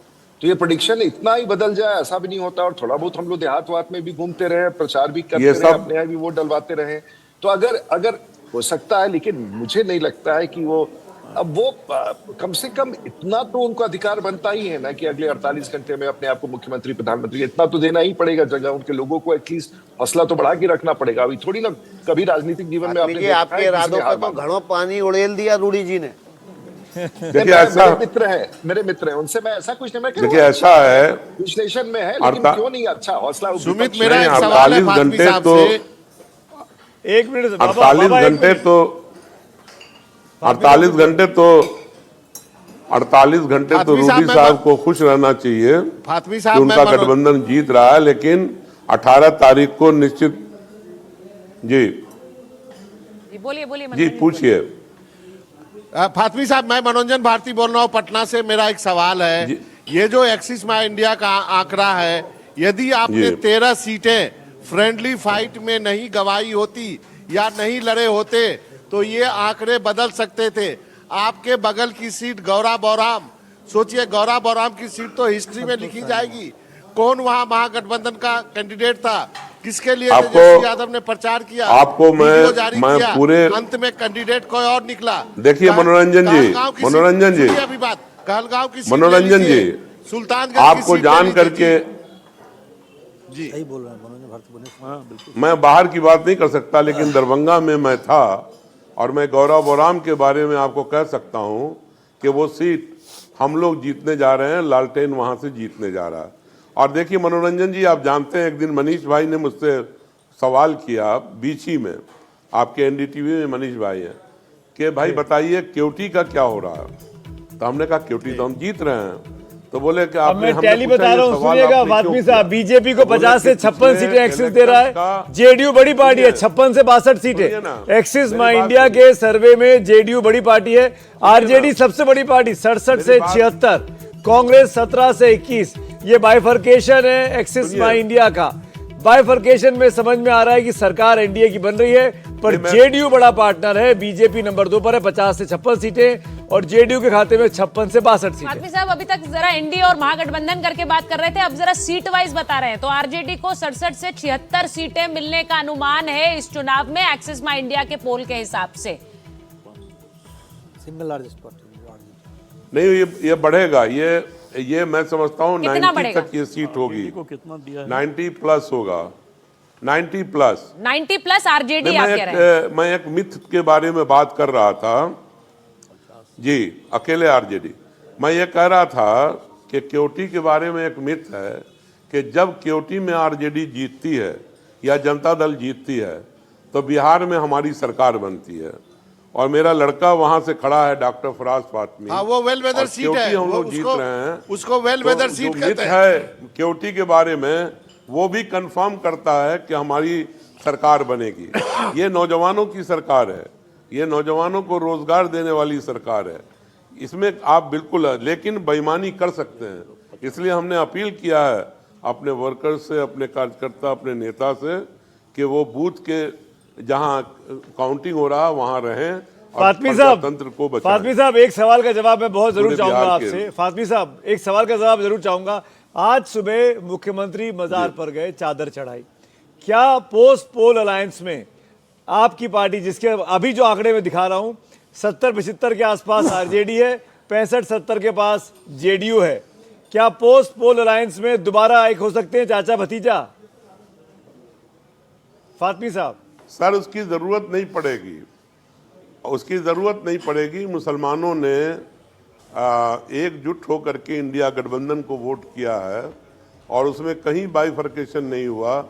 तो ये प्रेडिक्शन इतना ही बदल जाए ऐसा भी नहीं होता, और थोड़ा बहुत हम लोग देहात वात में भी घूमते रहे, प्रचार भी करते रहे, अपने यहाँ भी वोट डलवाते रहे, तो अगर हो सकता है। लेकिन मुझे नहीं लगता है कि वो अब वो कम से कम इतना तो उनको अधिकार बनता ही है ना कि अगले 48 घंटे में अपने आप को मुख्यमंत्री, प्रधानमंत्री, इतना तो देना ही पड़ेगा जगह। उनके लोगों को एटलीस्ट हौसला तो बढ़ा के रखना पड़ेगा। अभी थोड़ी ना कभी राजनीतिक जीवन में आपके इरादों पर तो घणों पानी उड़ेल दिया रूडी जी ने। देखिए, ऐसा मेरे मित्र हैं, उनसे मैं ऐसा कुछ नहीं, मैं देखिए ऐसा है, विश्लेषण में है, लेकिन क्यों नहीं अच्छा हौसला। सुमित, मेरा एक सवाल है फातमी साहब से। एक मिनट, 48 घंटे तो 48 घंटे तो रूडी साहब को खुश रहना चाहिए फातमी कि साहब, उनका गठबंधन जीत रहा है, लेकिन 18 तारीख को निश्चित। जी बोलिए जी, पूछिए। फातमी साहब, मैं मनोरंजन भारती बोल रहा हूँ पटना से। मेरा एक सवाल है, ये जो एक्सिस माई इंडिया का आंकड़ा है, यदि आपने 13 सीटें फ्रेंडली फाइट में नहीं गंवाई होती या नहीं लड़े होते तो ये आंकड़े बदल सकते थे। आपके बगल की सीट गौरा बौराम, सोचिए, गौरा बौराम की सीट तो हिस्ट्री में लिखी जाएगी। कौन वहां महागठबंधन का कैंडिडेट था? किसके लिए आपको- तेजस्वी यादव ने प्रचार किया, आपको वीडियो जारी मैं किया, पूरे- अंत में कैंडिडेट कोई और निकला। देखिए मनोरंजन जी, कहलगांव की मनोरंजन जी, सुनिए अभी बात, कहलगांव की सीट ले मनोरंजन लीजिए, जी, सुल्तानगंज की आपको सीट ले जान लीजिए, करके जी सही बोल रहे हैं मनोज भारती बोले। हाँ बिल्कुल। मैं बाहर की बात नहीं कर सकता, लेकिन दरभंगा में मैं था और मैं गौरव बोराम के बारे में आपको कह सकता हूं कि वो सीट हम लोग जीतने जा रहे हैं, लालटेन वहां से जीतने जा रहा है। और देखिए मनोरंजन जी, आप जानते हैं एक दिन मनीष भाई ने मुझसे सवाल किया बीची में, आपके एनडीटीवी में मनीष भाई हैं, कि भाई बताइए क्योटी का क्या हो रहा है। तो हमने कहा क्योटी तो हम जीत रहे हैं। तो बोले कि अब आपने मैं हमने टैली पूछा बता ये रहा हूँ, सवाल सुनिएगा आपने फातमी क्यों साहब, किया? बीजेपी को तो बोले 50 से कि 56 पिछले सीटें एक्सिस दे रहा है, इलेक्शन जेडीयू बड़ी पार्टी है, सुनिए। 56 से 62 सुनिए सीटें। ना, एक्सिस मेरी माई बात इंडिया सुनिए। के सर्वे में जेडीयू बड़ी पार्टी है, आरजेडी सबसे बड़ी पार्टी 67 से मेरी बात- 76, कांग्रेस 17 से 21। ये बाइफर्केशन है एक्सिस सुनिए। माई इंडिया का। बाइफर्केशन में समझ में आ रहा है कि सरकार एनडीए की बन रही है, पर नहीं, मैं- जेडीयू बड़ा पार्टनर है, बीजेपी नंबर 2 पर है 50 से 56 सीटें, और जेडीयू के खाते में 56 से 62 सीटें। फातमी साहब अभी तक जरा एनडीए और महागठबंधन करके बात कर रहे थे, अब जरा सीट वाइज बता रहे हैं। तो आरजेडी को 67 से 76 सीटें मिलने का अनुमान है इस चुनाव में एक्सिस माई इंडिया के पोल के हिसाब से। Single largest party. नहीं, ये बढ़ेगा, ये मैं समझता हूँ कितना 90 बढ़ेगा? तक ये सीट होगी, को कितना दिया है? 90 प्लस होगा, 90 प्लस। 90 प्लस आरजेडी नहीं, आप कह रहे हैं। मैं एक मिथ के बारे में बात कर रहा था जी, अकेले आरजेडी। मैं ये कह रहा था कि क्योटी के बारे में एक मिथ है कि जब क्योटी में आरजेडी जीतती है या जनता दल जीतती है तो बिहार में हमारी सरकार बनती है। और मेरा लड़का वहां से खड़ा है, डॉक्टर फराज फातमी। हाँ, वो वेल वेदर और सीट क्योटी है, हम वो लोग जीत उसको- रहे हैं, उसको वेल तो वेदर जो सीट मिथ कहते हैं। है क्योटी के बारे में, वो भी कंफर्म करता है कि हमारी सरकार बनेगी। ये नौजवानों की सरकार है, ये नौजवानों को रोजगार देने वाली सरकार है। इसमें आप बिल्कुल, लेकिन बेईमानी कर सकते हैं। इसलिए हमने अपील किया है अपने वर्कर्स से, अपने कार्यकर्ता, अपने नेता से कि वो बूथ के जहां काउंटिंग हो रहा है वहां रहें और फातमी साहब, तंत्र को बचाएं। फातमी साहब, एक सवाल का जवाब मैं बहुत जरूर पूरे चाहूंगा बिहार के। आपसे। फातमी साहब, एक सवाल का जवाब जरूर चाहूंगा। आज सुबह मुख्यमंत्री मजार पर गए, चादर चढ़ाई। क्या पोस्ट पोल अलायंस में आपकी पार्टी, जिसके अभी जो आंकड़े में दिखा रहा हूं 70-75 के आसपास आरजेडी है, 65-70 के पास जेडीयू है, क्या पोस्ट पोल अलायंस में दोबारा एक हो सकते हैं चाचा भतीजा? फातमी साहब, सर उसकी जरूरत नहीं पड़ेगी, उसकी जरूरत नहीं पड़ेगी। मुसलमानों ने एकजुट होकर के इंडिया गठबंधन को वोट किया है और उसमें कहीं बाइफर्केशन नहीं हुआ।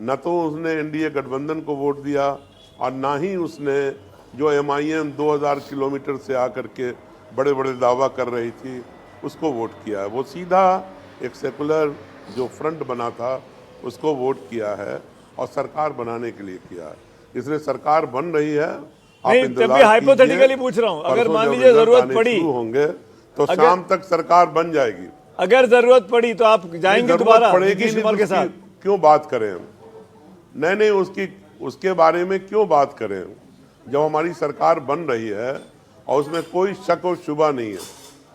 न तो उसने एनडीए गठबंधन को वोट दिया और ना ही उसने जो एमआईएम 2000 किलोमीटर से आकर के बड़े बड़े दावा कर रही थी उसको वोट किया है। वो सीधा एक सेकुलर जो फ्रंट बना था उसको वोट किया है और सरकार बनाने के लिए किया है। इसलिए सरकार बन रही है। आप नहीं, इंतजार तब भी hypothetically कीजिए। पूछ रहा हूं, अगर परसों मान जब लीजिए रिजल्ट जरूरत आने पड़ी, शुरू होंगे तो अगर- शाम तक सरकार बन जाएगी। अगर जरूरत पड़ी तो आप जाएंगे जरूरत दोबारा पड़ेगी नीतीश नहीं कुमार तो के साथ? उसकी क्यों बात करें हम? नहीं, उसके बारे में क्यों बात करें जब हमारी सरकार बन रही है और उसमें कोई शक और शुबा नहीं है,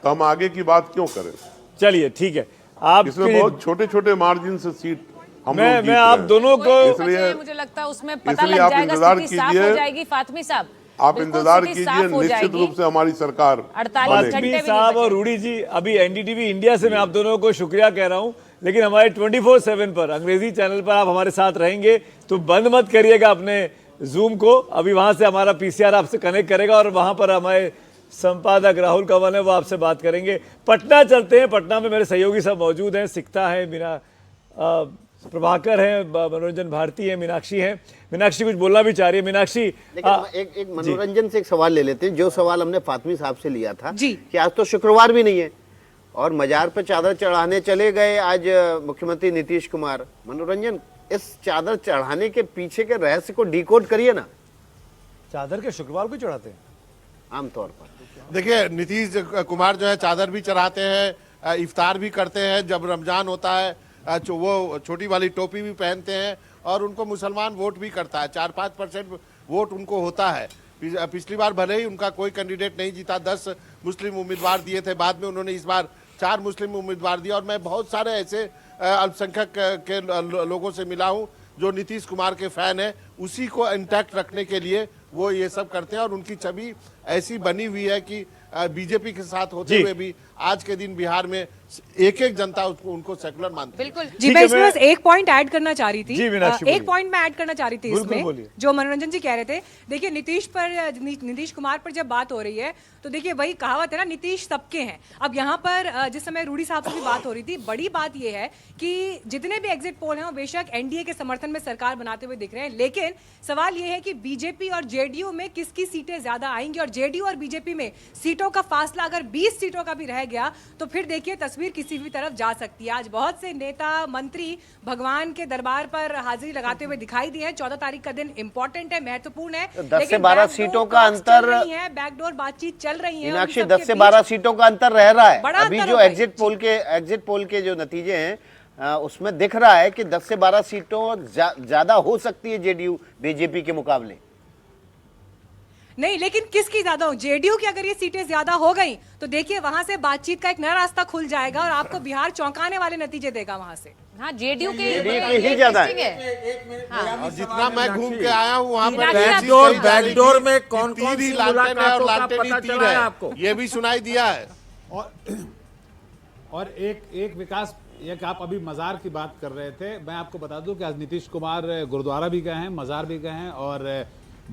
तो हम आगे की बात क्यों करें? चलिए ठीक है, आप इसमें बहुत छोटे छोटे मार्जिन से सीट हम लोग जीत मैं आप रहे हैं। दोनों को इसलिए- मुझे लगता है उसमें पता इसलिए लग आप जाएगा, इंतजार स्थिति साफ कीजिए। हो जाएगी। फातमी साहब, आप बिल्कुल इंतजार स्थिति कीजिए, साफ हो निश्चित जाएगी। रूप से हमारी सरकार 48 बनेगी। घंटे भी नहीं साहब और बचे। रूडी जी, अभी एनडीटीवी इंडिया से मैं आप दोनों को शुक्रिया कह रहा हूं, लेकिन हमारे 24/7 पर अंग्रेजी चैनल पर आप हमारे साथ रहेंगे तो बंद मत करिएगा अपने जूम को। अभी वहां से हमारा पीसीआर आपसे कनेक्ट करेगा और वहां पर हमारे संपादक राहुल कंवल है, वो आपसे बात करेंगे। पटना चलते हैं, पटना में मेरे सहयोगी सब मौजूद हैं, सिकता है, मीना प्रभाकर है, मनोरंजन भारती है, मीनाक्षी है। मीनाक्षी कुछ बोलना भी चाह रही है। मीनाक्षी, लेकिन एक मनोरंजन से एक सवाल ले लेते हैं, जो सवाल हमने फातमी साहब से लिया था जी। कि आज तो शुक्रवार भी नहीं है और मजार पर चादर चढ़ाने चले गए आज मुख्यमंत्री नीतीश कुमार। मनोरंजन, इस चादर चढ़ाने के पीछे के रहस्य को डिकोड करिए ना। चादर के शुक्रवार को चढ़ाते हैं आमतौर पर देखिए, नीतीश कुमार जो है चादर भी चढ़ाते हैं, इफ्तार भी करते हैं, जब रमजान होता है वो छोटी वाली टोपी भी पहनते हैं और उनको मुसलमान वोट भी करता है। 4-5% वोट उनको होता है। पिछली बार भले ही उनका कोई कैंडिडेट नहीं जीता, 10 मुस्लिम उम्मीदवार दिए थे, बाद में उन्होंने इस बार 4 मुस्लिम उम्मीदवार दिया। और मैं बहुत सारे ऐसे अल्पसंख्यक के लोगों से मिला हूं जो नीतीश कुमार के फैन है उसी को इंटैक्ट रखने के लिए वो ये सब करते हैं, और उनकी छवि ऐसी बनी हुई है कि बीजेपी के साथ होते हुए भी आज के दिन बिहार में एक एक जनता उनको सेकुलर मानती है। बिल्कुल जी, मैं इसमें बस एक पॉइंट ऐड करना चाह रही थी। जी, मीनाक्षी एक पॉइंट मैं ऐड करना चाह रही थी इसमें, जो मनोरंजन जी कह रहे थे। देखिए नीतीश कुमार पर जब बात हो रही है तो देखिए वही कहावत है ना, नीतीश सबके हैं। अब यहाँ पर जिस समय रूडी साहब से भी बात हो रही थी, बड़ी बात यह है कि जितने भी एग्जिट पोल हैं वो बेशक एनडीए के समर्थन में सरकार बनाते हुए दिख रहे हैं, लेकिन सवाल यह है कि बीजेपी और जेडीयू में किसकी सीटें ज्यादा आएंगी, और जेडीयू और बीजेपी में सीटों का फासला अगर 20 सीटों का भी रह गया तो फिर देखिए तस्वीर किसी भी तरफ जा सकती है। आज बहुत से नेता मंत्री भगवान के दरबार पर हाजिरी लगाते हुए दिखाई दिए हैं। 14 तारीख का दिन इंपॉर्टेंट है, महत्वपूर्ण है, 10 से 12 सीटों का अंतर है, बैकडोर बातचीत चल रही है। मीनाक्षी, 10 से 12 सीटों का अंतर रह रहा है। बड़ा अभी अंतर जो होगा। एग्जिट पोल के जो नतीजे हैं उसमें दिख रहा है कि 10 से 12 सीटों ज्यादा हो सकती है जेडीयू बीजेपी के मुकाबले। नहीं, लेकिन किसकी ज्यादा हो? जेडीयू की अगर ये सीटें ज्यादा हो गई तो देखिए वहां से बातचीत का एक नया रास्ता खुल जाएगा और आपको बिहार चौंकाने वाले नतीजे देगा वहां से। हाँ, जेडीयू के ही ज्यादा है। और जितना मैं घूम के आया हूँ वहाँ पे बैकडोर में कौन कौन सी लालटेन है और मुलाकातों का लालटेनी पता तीर चला है है, आपको? ये भी सुनाई दिया है। और एक विकास, एक आप अभी मज़ार की बात कर रहे थे, मैं आपको बता दूं कि आज नीतीश कुमार गुरुद्वारा भी गए हैं, मज़ार भी गए हैं और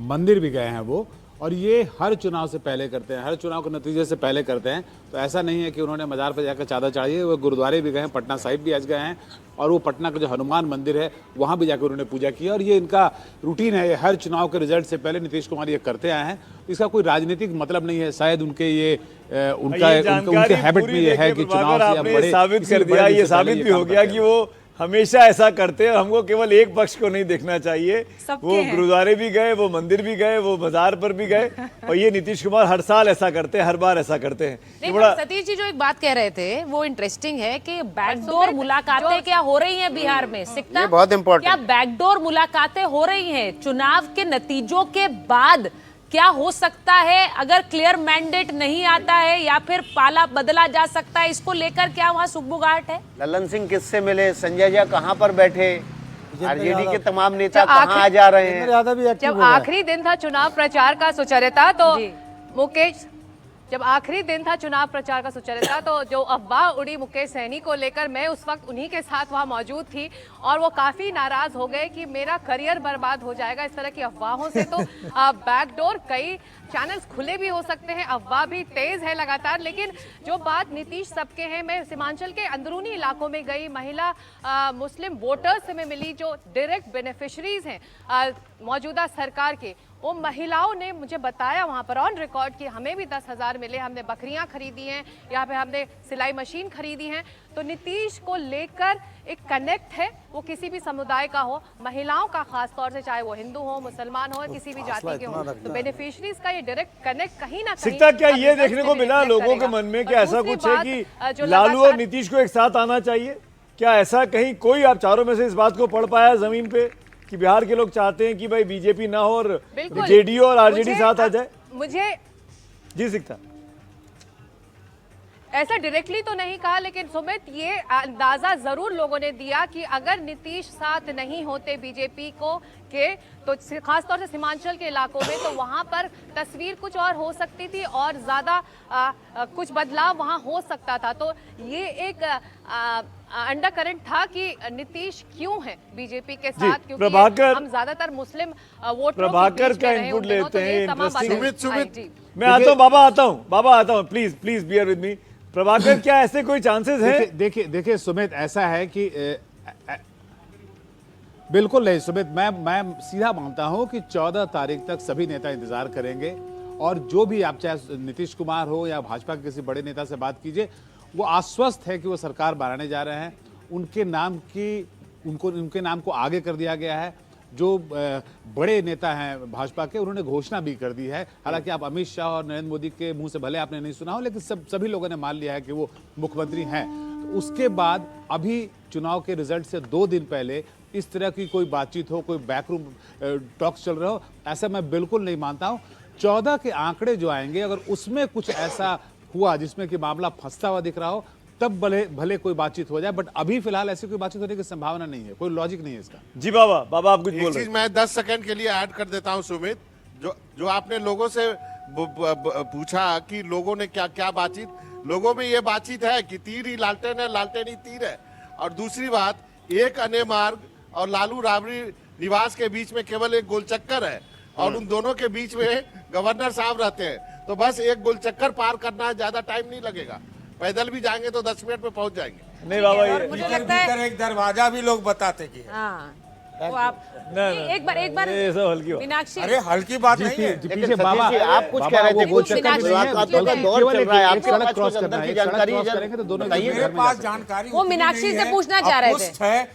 मंदिर भी गए हैं वो, और ये हर चुनाव से पहले करते हैं, हर चुनाव के नतीजे से पहले करते हैं। तो ऐसा नहीं है कि उन्होंने मज़ार पर जाकर चादर चढ़ाई है, वो गुरुद्वारे भी गए हैं, पटना साहिब भी आज गए हैं, और वो पटना का जो हनुमान मंदिर है वहाँ भी जाकर उन्होंने पूजा की। और ये इनका रूटीन है, ये हर चुनाव के रिजल्ट से पहले नीतीश कुमार ये करते आए हैं। इसका कोई राजनीतिक मतलब नहीं है, शायद उनके ये उनके हैबिट में ये है कि चुनाव से बड़े साबित कर दिया, ये साबित भी हो गया कि वो हमेशा ऐसा करते हैं। हमको केवल एक पक्ष को नहीं देखना चाहिए, वो गुरुद्वारे भी गए, वो मंदिर भी गए, वो बाजार पर भी गए, और ये नीतीश कुमार हर साल ऐसा करते हैं, हर बार ऐसा करते हैं। नहीं, सतीश जी जो एक बात कह रहे थे वो इंटरेस्टिंग है कि बैकडोर मुलाकातें क्या हो रही हैं बिहार में? सिकता, ये बहुत इंपॉर्टेंट, क्या बैकडोर मुलाकातें हो रही हैं चुनाव के नतीजों के बाद? क्या हो सकता है अगर क्लियर मैंडेट नहीं आता है, या फिर पाला बदला जा सकता है? इसको लेकर क्या वहाँ सुगबुगाहट है? ललन सिंह किससे मिले, संजय झा कहाँ पर बैठे, आरजेडी के तमाम नेता कहाँ आ जा रहे हैं? जब आखिरी दिन था चुनाव प्रचार का सुचरिता तो मुकेश जब आखिरी दिन था चुनाव प्रचार का सुचरिता तो जो अफवाह उड़ी मुकेश सहनी को लेकर, मैं उस वक्त उन्हीं के साथ वहां मौजूद थी और वो काफी नाराज हो गए कि मेरा करियर बर्बाद हो जाएगा इस तरह की अफवाहों से। तो बैकडोर, कई चैनल्स खुले भी हो सकते हैं, अफवाह भी तेज है लगातार। लेकिन जो बात नीतीश सबके हैं, मैं सीमांचल के अंदरूनी इलाकों में गई, महिला मुस्लिम वोटर्स से मैं मिली जो डायरेक्ट बेनिफिशरीज हैं मौजूदा सरकार के, वो महिलाओं ने मुझे बताया वहाँ पर ऑन रिकॉर्ड कि हमें भी 10,000 मिले, हमने बकरियाँ खरीदी हैं, यहाँ पे हमने सिलाई मशीन खरीदी हैं। तो नीतीश को लेकर एक कनेक्ट है, वो किसी भी समुदाय का हो, महिलाओं का खास तौर से, चाहे वो हिंदू हो, मुसलमान हो, किसी भी जाति के हो, तो बेनिफिशरीज का ये डायरेक्ट कनेक्ट कहीं ना कहीं सिकता, क्या ये देखने को मिला लोगों के मन में कि ऐसा कुछ है कि लालू और नीतीश को एक साथ आना चाहिए? क्या ऐसा कहीं कोई आप चारों में से इस बात को पढ़ पाया जमीन पे कि बिहार के लोग चाहते हैं कि भाई बीजेपी ना हो और जेडीयू और आरजेडी साथ आ जाए? मुझे जी सिकता, ऐसा डायरेक्टली तो नहीं कहा, लेकिन सुमित ये अंदाजा जरूर लोगों ने दिया कि अगर नीतीश साथ नहीं होते बीजेपी को के, तो खासतौर से सीमांचल के इलाकों में, तो वहां पर तस्वीर कुछ और हो सकती थी और ज्यादा कुछ बदलाव वहां हो सकता था। तो ये एक अंडर करंट था कि नीतीश क्यों है बीजेपी के साथ, क्योंकि हम ज्यादातर मुस्लिम वोटरों प्रभाकर का इनपुट लेते हैं। सुमित मैं आता हूँ, बाबा आता हूँ, please bear with me. Prabhakar, क्या ऐसे कोई चांसेस हैं? देखिए सुमित, ऐसा है कि बिल्कुल नहीं सुमित, मैं सीधा मानता हूं कि 14 तारीख तक सभी नेता इंतजार करेंगे, और जो भी आप चाहे नीतीश कुमार हो या भाजपा के किसी बड़े नेता से बात कीजिए, वो आश्वस्त है कि वो सरकार बनाने जा रहे हैं। उनके नाम को आगे कर दिया गया है। जो बड़े नेता हैं भाजपा के, उन्होंने घोषणा भी कर दी है। हालांकि आप अमित शाह और नरेंद्र मोदी के मुंह से भले आपने नहीं सुना हो, लेकिन सभी लोगों ने मान लिया है कि वो मुख्यमंत्री हैं। तो उसके बाद अभी चुनाव के रिजल्ट से 2 दिन पहले इस तरह की कोई बातचीत हो, कोई बैकरूम टॉक्स चल रहा हो, ऐसा मैं बिल्कुल नहीं मानता हूँ। 14 के आंकड़े जो आएंगे, अगर उसमें कुछ ऐसा हुआ जिसमें कि मामला फंसता हुआ दिख रहा हो, तब भले भले कोई बातचीत हो जाए, बट अभी फिलहाल ऐसी कोई बातचीत होने की संभावना नहीं है, कोई लॉजिक नहीं है इसका। जी बाबा, बाबा आप कुछ बोल एक रहे चीज मैं 10 सेकंड के लिए ऐड कर देता हूं सुमित, जो आपने लोगों से पूछा कि लोगों ने क्या क्या बातचीत, लोगों में ये बातचीत है कि तीर ही लालटेन है, लालटेन ही तीर है। और दूसरी बात, एक अन्य मार्ग और लालू राबड़ी निवास के बीच में केवल एक गोलचक्कर है और उन दोनों के बीच में गवर्नर साहब रहते हैं, तो बस एक गोलचक्कर पार करना है, ज्यादा टाइम नहीं लगेगा। पैदल भी जाएंगे तो 10 मिनट में पहुंच जाएंगे। नहीं बाबा, और मुझे लगता है एक दरवाजा भी लोग बताते कि हाँ, तो आप एक बार ये सब हल्की बात। मीनाक्षी, अरे हल्की बात नहीं है। लेकिन सतीश जी, आप कुछ कह रहे थे, कुछ मुलाकातों का दौर चल रहा है, आपके पास कुछ अंदर की जानकारी बताइए। मेरे पास जानकारी वो उतनी मीनाक्षी नहीं से है, पूछना चाह रहे थे। अपुष्ट है,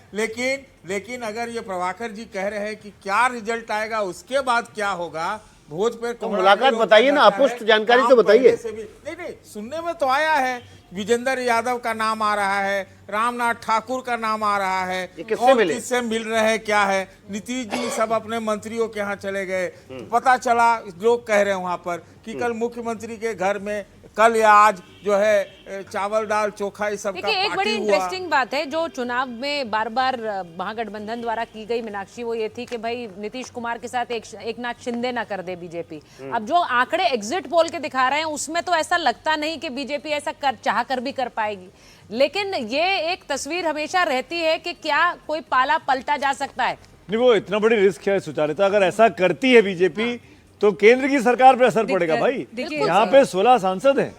लेकिन अगर ये प्रभाकर जी कह रहे हैं कि क्या रिजल्ट आएगा उसके बाद क्या होगा, भोज पे तो मुलाकात बताइए ना, अपुष्ट जानकारी तो बताइए। नहीं, सुनने में तो आया है विजेंद्र यादव का नाम आ रहा है, रामनाथ ठाकुर का नाम आ रहा है, किससे मिल रहे हैं, क्या है, नीतीश जी सब अपने मंत्रियों के यहाँ चले गए। पता चला, लोग कह रहे हैं वहां पर कि कल मुख्यमंत्री के घर में कल या आज जो है चावल दाल चोखा इस सब का देखिए, एक बड़ी पार्टी हुआ। इंटरेस्टिंग बात है जो चुनाव में बार बार महागठबंधन द्वारा की गई मीनाक्षी, वो ये थी कि भाई नीतीश कुमार के साथ एकनाथ शिंदे ना कर दे बीजेपी। अब जो आंकड़े एग्जिट पोल के दिखा रहे हैं उसमें तो ऐसा लगता नहीं कि बीजेपी ऐसा चाह कर भी कर पाएगी, लेकिन ये एक तस्वीर हमेशा रहती है कि क्या कोई पाला पलटा जा सकता है। नहीं, वो इतना बड़ी रिस्क है सुचारिता, अगर ऐसा करती है बीजेपी तो केंद्र की सरकार पर असर पड़ेगा भाई। यहाँ पे 16 सांसद हैं,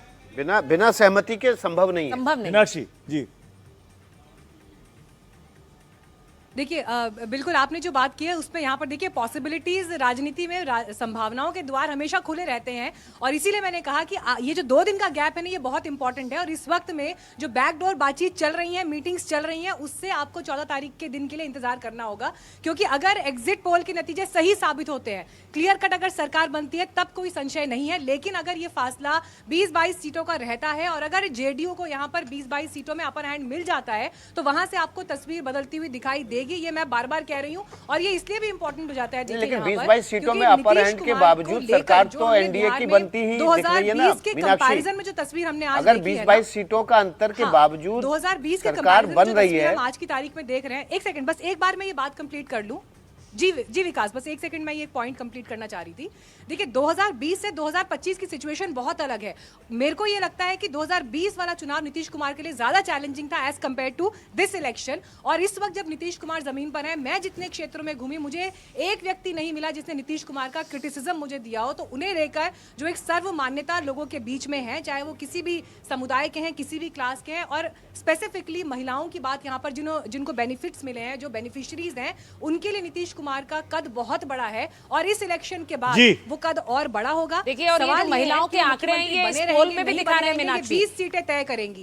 बिना सहमति के संभव नहीं है। संभव नहीं। मीनाक्षी जी, देखिए बिल्कुल आपने जो बात की है उस पर यहाँ पर देखिए पॉसिबिलिटीज राजनीति में संभावनाओं के द्वार हमेशा खुले रहते हैं, और इसीलिए मैंने कहा कि ये जो 2 दिन का गैप है ना, ये बहुत इंपॉर्टेंट है। और इस वक्त में जो बैकडोर बातचीत चल रही है, मीटिंग्स चल रही हैं, उससे आपको 14 तारीख के दिन के लिए इंतजार करना होगा, क्योंकि अगर एग्जिट पोल के नतीजे सही साबित होते हैं, क्लियर कट अगर सरकार बनती है, तब कोई संशय नहीं है। लेकिन अगर ये फासला 20-22 सीटों का रहता है और अगर जेडीयू को यहाँ पर 20-22 सीटों में अपर हैंड मिल जाता है, तो वहां से आपको तस्वीर बदलती हुई दिखाई देगी। ये मैं बार बार कह रही हूँ, और ये इसलिए भी इंपॉर्टेंट हो जाता है। लेकिन 20-22 सीटों में अपर हैंड के बावजूद सरकार तो एनडीए की बनती ही दिख रही है ना। 2020 के कंपैरिजन में जो तस्वीर हमने आज अगर 20-22 सीटों का अंतर के बावजूद 2020 के सरकार बन रही है, हम आज की तारीख में देख रहे हैं। एक सेकंड, बस एक बार मैं ये बात कंप्लीट कर लूं। जी विकास, बस एक सेकंड, मैं ये पॉइंट कंप्लीट करना चाह रही थी। देखिए 2020 से 2025 की सिचुएशन बहुत अलग है। मेरे को ये लगता है कि 2020 वाला चुनाव नीतीश कुमार के लिए ज्यादा चैलेंजिंग था as compare to this election. और इस वक्त जब नीतीश कुमार जमीन पर है, मैं जितने क्षेत्रों में घूमी, मुझे एक व्यक्ति नहीं मिला जिसने नीतीश कुमार का क्रिटिसिज्म मुझे दिया हो। तो उन्हें लेकर जो एक सर्व मान्यता लोगों के बीच में है, चाहे वो किसी भी समुदाय के हैं, किसी भी क्लास के हैं, और स्पेसिफिकली महिलाओं की बात यहाँ पर जिनको बेनिफिट्स मिले हैं, जो बेनिफिशरीज हैं, उनके लिए नीतीश कुमार का कद बहुत बड़ा है। और इस इलेक्शन के बाद वो कद और बड़ा होगा। देखिए, और ये जो महिलाओं के आंकड़े हैं, ये इस पोल में भी दिखा रहे हैं मीनाक्षी, 20 सीटें तय करेंगी।